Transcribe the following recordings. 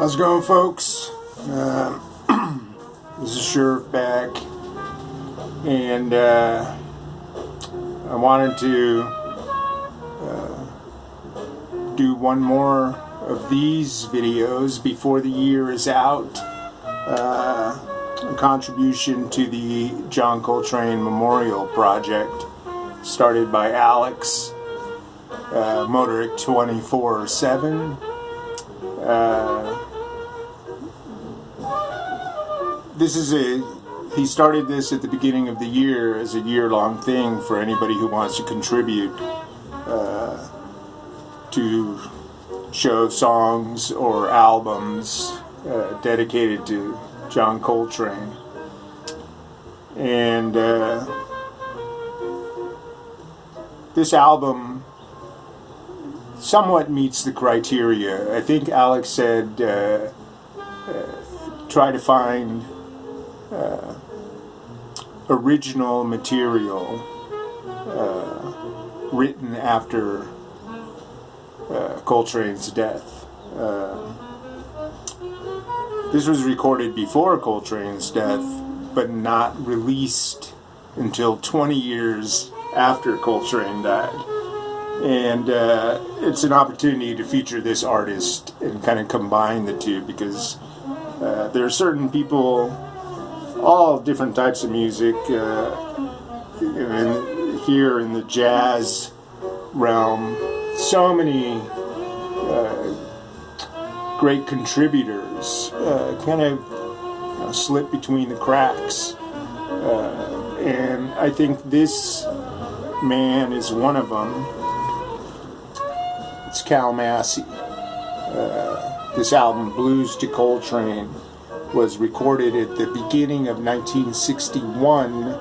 How's it going, folks? This is Sheriff back, and I wanted to do one more of these videos before the year is out. A contribution to the John Coltrane Memorial Project, started by Alex, Motoric 24/7. He started this at the beginning of the year as a year-long thing for anybody who wants to contribute to show songs or albums dedicated to John Coltrane. And this album somewhat meets the criteria. I think Alex said try to find original material written after Coltrane's death. This was recorded before Coltrane's death, but not released until 20 years after Coltrane died. And it's an opportunity to feature this artist and kind of combine the two, because there are certain people, all different types of music, here in the jazz realm, so many great contributors kind of slip between the cracks, and I think this man is one of them. It's Cal Massey. This album, Blues to Coltrane, was recorded at the beginning of 1961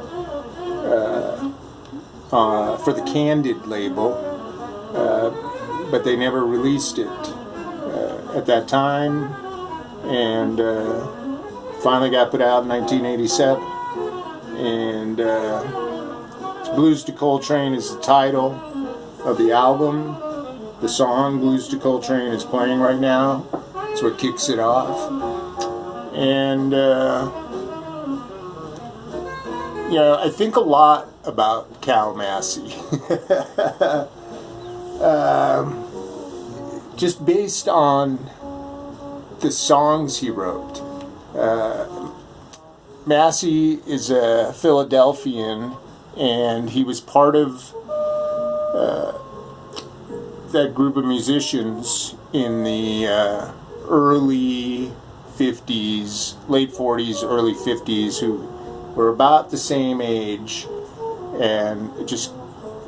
for the Candid label, but they never released it at that time, and finally got put out in 1987. And Blues to Coltrane is the title of the album. The song Blues to Coltrane is playing right now. It's what kicks it off. And I think a lot about Cal Massey. Just based on the songs he wrote. Massey is a Philadelphian, and he was part of that group of musicians in the early 50s, late 40s, early 50s, who were about the same age and just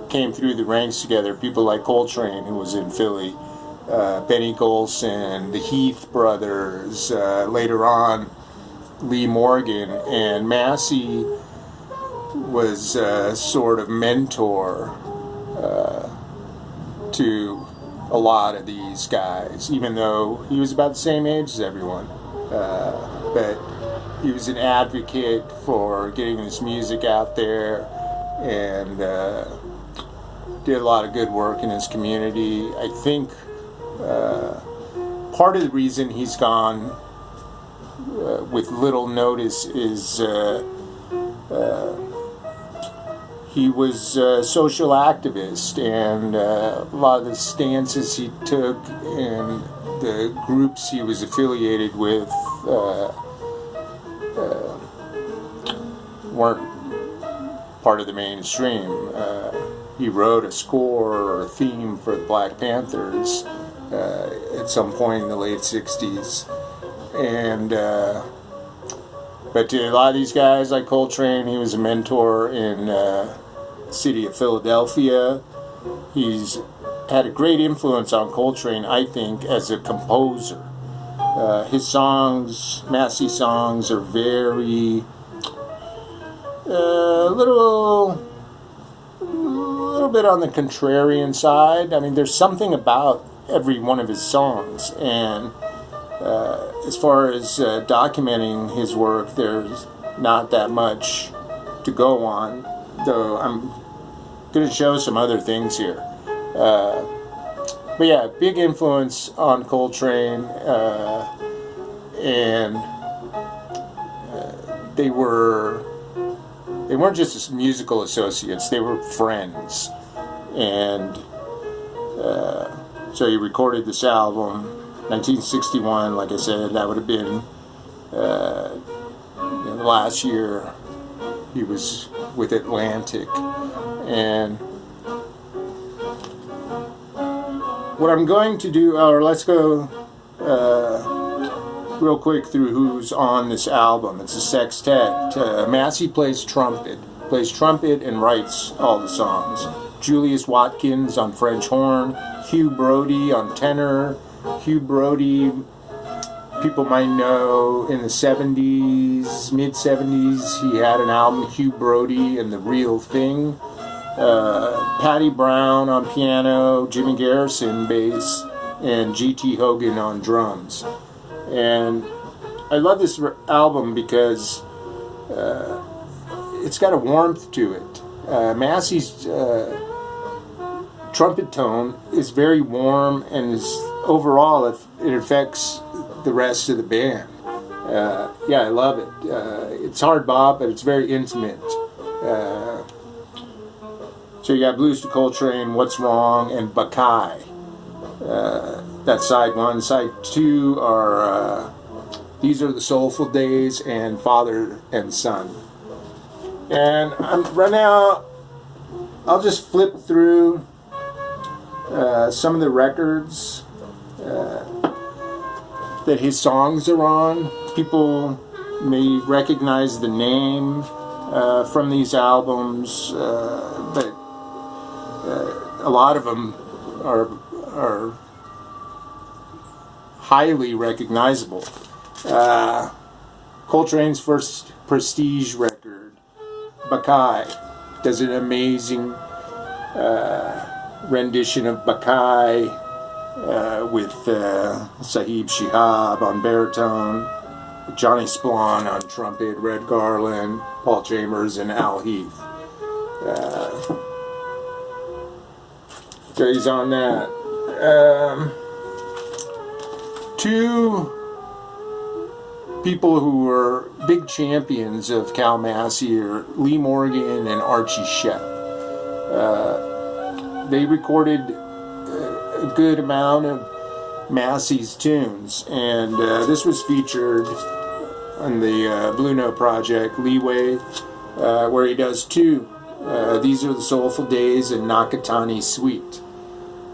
came through the ranks together. People like Coltrane, who was in Philly, Benny Golson, the Heath brothers, later on Lee Morgan, and Massey was a sort of mentor to a lot of these guys, even though he was about the same age as everyone. But he was an advocate for getting this music out there, and did a lot of good work in his community. I think part of the reason he's gone with little notice is he was a social activist, and a lot of the stances he took and the groups he was affiliated with weren't part of the mainstream. He wrote a score or a theme for the Black Panthers at some point in the late 60s. And but to a lot of these guys like Coltrane, he was a mentor in the city of Philadelphia. He's had a great influence on Coltrane, I think, as a composer. His songs, Massey songs, are very a little bit on the contrarian side. I mean, there's something about every one of his songs, and as far as documenting his work, there's not that much to go on, though I'm going to show some other things here. But yeah, big influence on Coltrane. and they weren't just musical associates, they were friends. And so he recorded this album 1961. Like I said, that would have been the last year he was with Atlantic. And what I'm going to do, or let's go real quick through who's on this album. It's a sextet. Massey plays trumpet and writes all the songs. Julius Watkins on French horn, Hugh Brody on tenor. Hugh Brody, people might know in the 70s, mid-70s, he had an album, Hugh Brody and the Real Thing. Patty Brown on piano, Jimmy Garrison bass, and G.T. Hogan on drums. And I love this album because it's got a warmth to it. Massey's trumpet tone is very warm, and overall it affects the rest of the band. Yeah, I love it. It's hard bop, but it's very intimate. So you got Blues to Coltrane, What's Wrong, and Buckeye. That's side one. Side two are These Are the Soulful Days and Father and Son. And right now, I'll just flip through some of the records that his songs are on. People may recognize the name from these albums, but a lot of them are highly recognizable. Coltrane's first Prestige record, Buckeye, does an amazing rendition of Buckeye with Sahib Shihab on baritone, Johnny Splon on trumpet, Red Garland, Paul Chambers, and Al Heath. So he's on that. Two people who were big champions of Cal Massey are Lee Morgan and Archie Shepp. They recorded a good amount of Massey's tunes, and this was featured on the Blue Note project, Leeway, where he does two. These Are the Soulful Days and Nakatani Suite.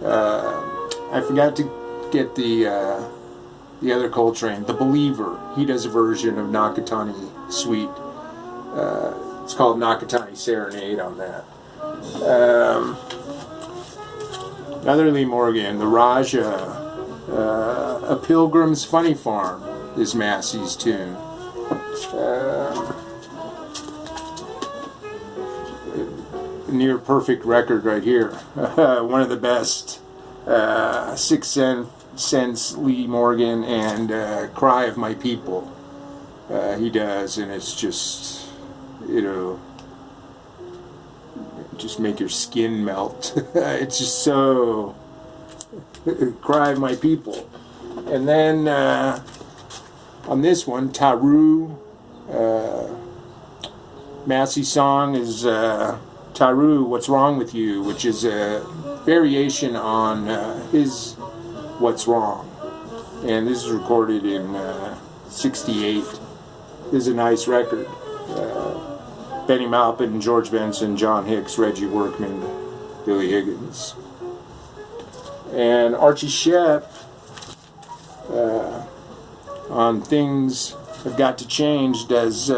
I forgot to get the other Coltrane, The Believer. He does a version of Nakatani Suite. It's called Nakatani Serenade on that. Another Lee Morgan, The Raja, A Pilgrim's Funny Farm is Massey's tune. Near perfect record right here. One of the best. 6 Cents, Lee Morgan, and Cry of My People. He does, and it's just, just make your skin melt. It's just so Cry of My People. And then on this one, Taru, Massey's song is Taru, What's Wrong With You, which is a variation on his What's Wrong. And this is recorded in 68. This is a nice record. Benny Maupin, George Benson, John Hicks, Reggie Workman, Billy Higgins. And Archie Shepp on Things Have Got to Change does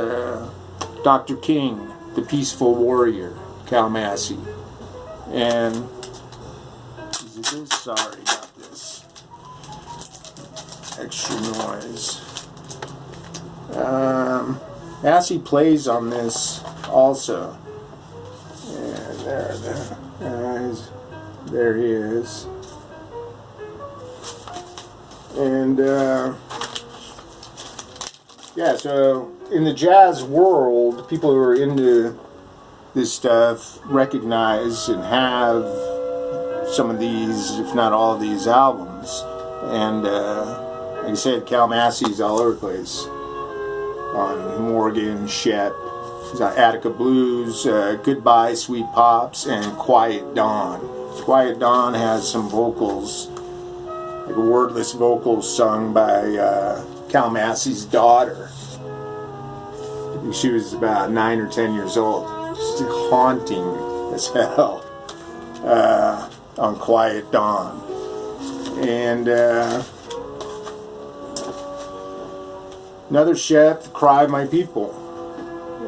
Dr. King, The Peaceful Warrior, Cal Massey. And sorry about this extra noise. Massey plays on this also. And there he is. And yeah, so in the jazz world, people who are into this stuff recognize and have some of these, if not all of these albums. And Like I said, Cal Massey's all over the place. On Morgan, Shep, Attica Blues, Goodbye Sweet Pops, and Quiet Dawn. Quiet Dawn has some vocals, like wordless vocals sung by Cal Massey's daughter. She was about 9 or 10 years old. Just haunting as hell on Quiet Dawn. And another Shep, Cry My People.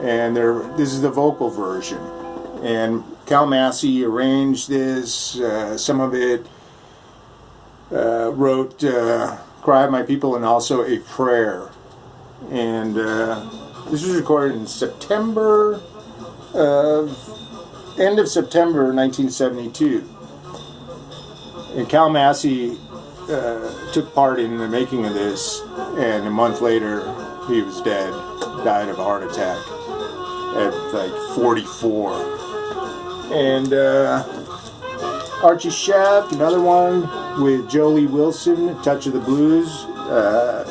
And this is the vocal version. And Cal Massey arranged this. Some of it wrote Cry My People and also a prayer. And this was recorded in September end of September 1972. And Cal Massey took part in the making of this, and a month later he was dead, died of a heart attack at like 44. And Archie Shepp, another one with Jolie Wilson, Touch of the Blues.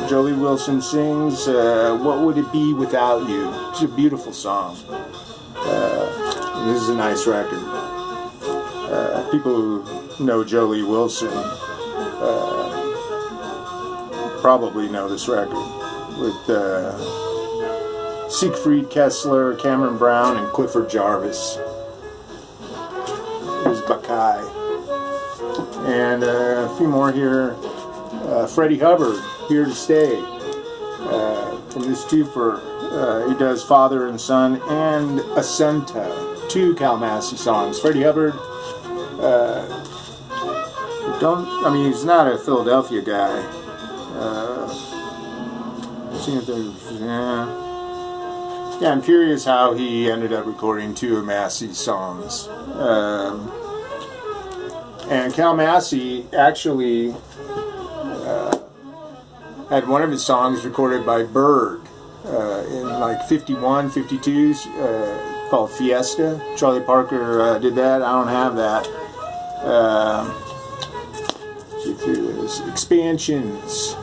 Jolie Wilson sings What Would It Be Without You? It's a beautiful song. This is a nice record. People who know Jolie Wilson probably know this record, with Siegfried Kessler, Cameron Brown, and Clifford Jarvis. Here's Buckeye. And a few more here. Freddie Hubbard, Here to Stay. From this twofer, he does Father and Son and Ascenta, 2 Cal Massey songs. Freddie Hubbard, he's not a Philadelphia guy. Yeah, I'm curious how he ended up recording 2 of Massey's songs. And Cal Massey actually had one of his songs recorded by Bird in like 51, 52, called Fiesta. Charlie Parker did that. I don't have that. See through this. Expansions.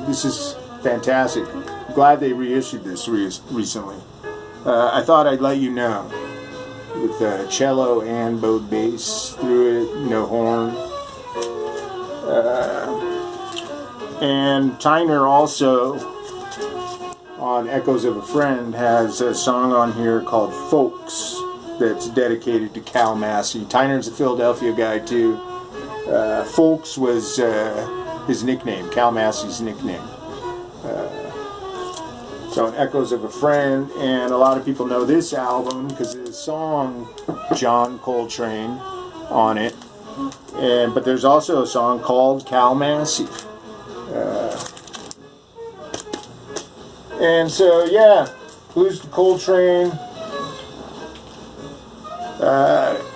This is fantastic. Glad they reissued this recently. I thought I'd let you know. With cello and bowed bass through it, no horn. And Tyner also, on Echoes of a Friend, has a song on here called Folks that's dedicated to Cal Massey. Tyner's a Philadelphia guy too. Folks was his nickname, Cal Massey's nickname. So on Echoes of a Friend, and a lot of people know this album because there's a song John Coltrane on it. But there's also a song called Cal Massey. And so, yeah, Blues to Coltrane.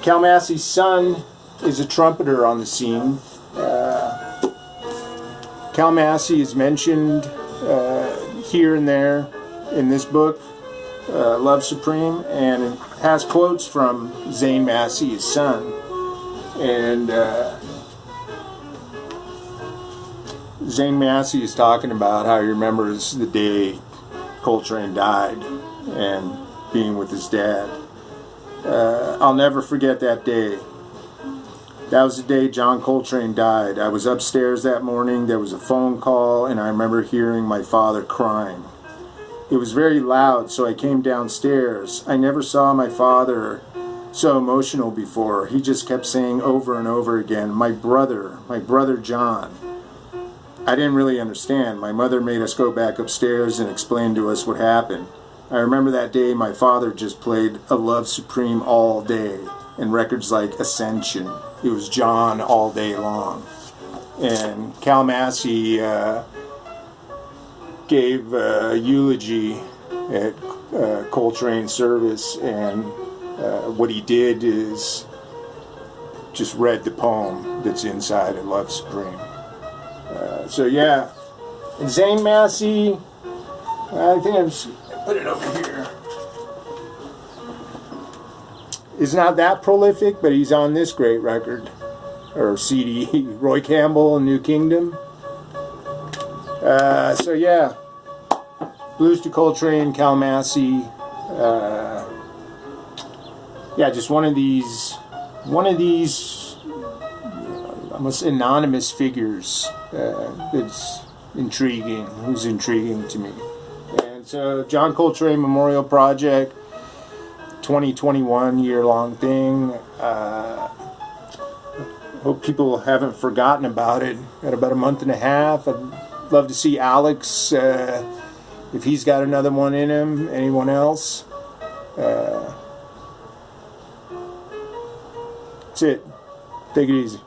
Cal Massey's son is a trumpeter on the scene. Cal Massey is mentioned here and there in this book, Love Supreme, and it has quotes from Zane Massey, his son. And Zane Massey is talking about how he remembers the day Coltrane died and being with his dad. I'll never forget that day. That was the day John Coltrane died. I was upstairs that morning. There was a phone call, and I remember hearing my father crying. It was very loud, so I came downstairs. I never saw my father so emotional before. He just kept saying over and over again, my brother John. I didn't really understand. My mother made us go back upstairs and explain to us what happened. I remember that day my father just played A Love Supreme all day, and records like Ascension. It was John all day long. And Cal Massey gave a eulogy at Coltrane's service, and what he did is just read the poem that's inside of Love Supreme. So yeah, and Zane Massey, I think I've put it over here, is not that prolific, but he's on this great record, or CD, Roy Campbell and New Kingdom. So yeah, Blues to Coltrane, Cal Massey. Yeah, just one of these almost anonymous figures that's intriguing, who's intriguing to me. And so John Coltrane Memorial Project, 2021 year-long thing. Hope people haven't forgotten about it. Got about a month and a half. I'd love to see Alex, if he's got another one in him. Anyone else? That's it. Take it easy.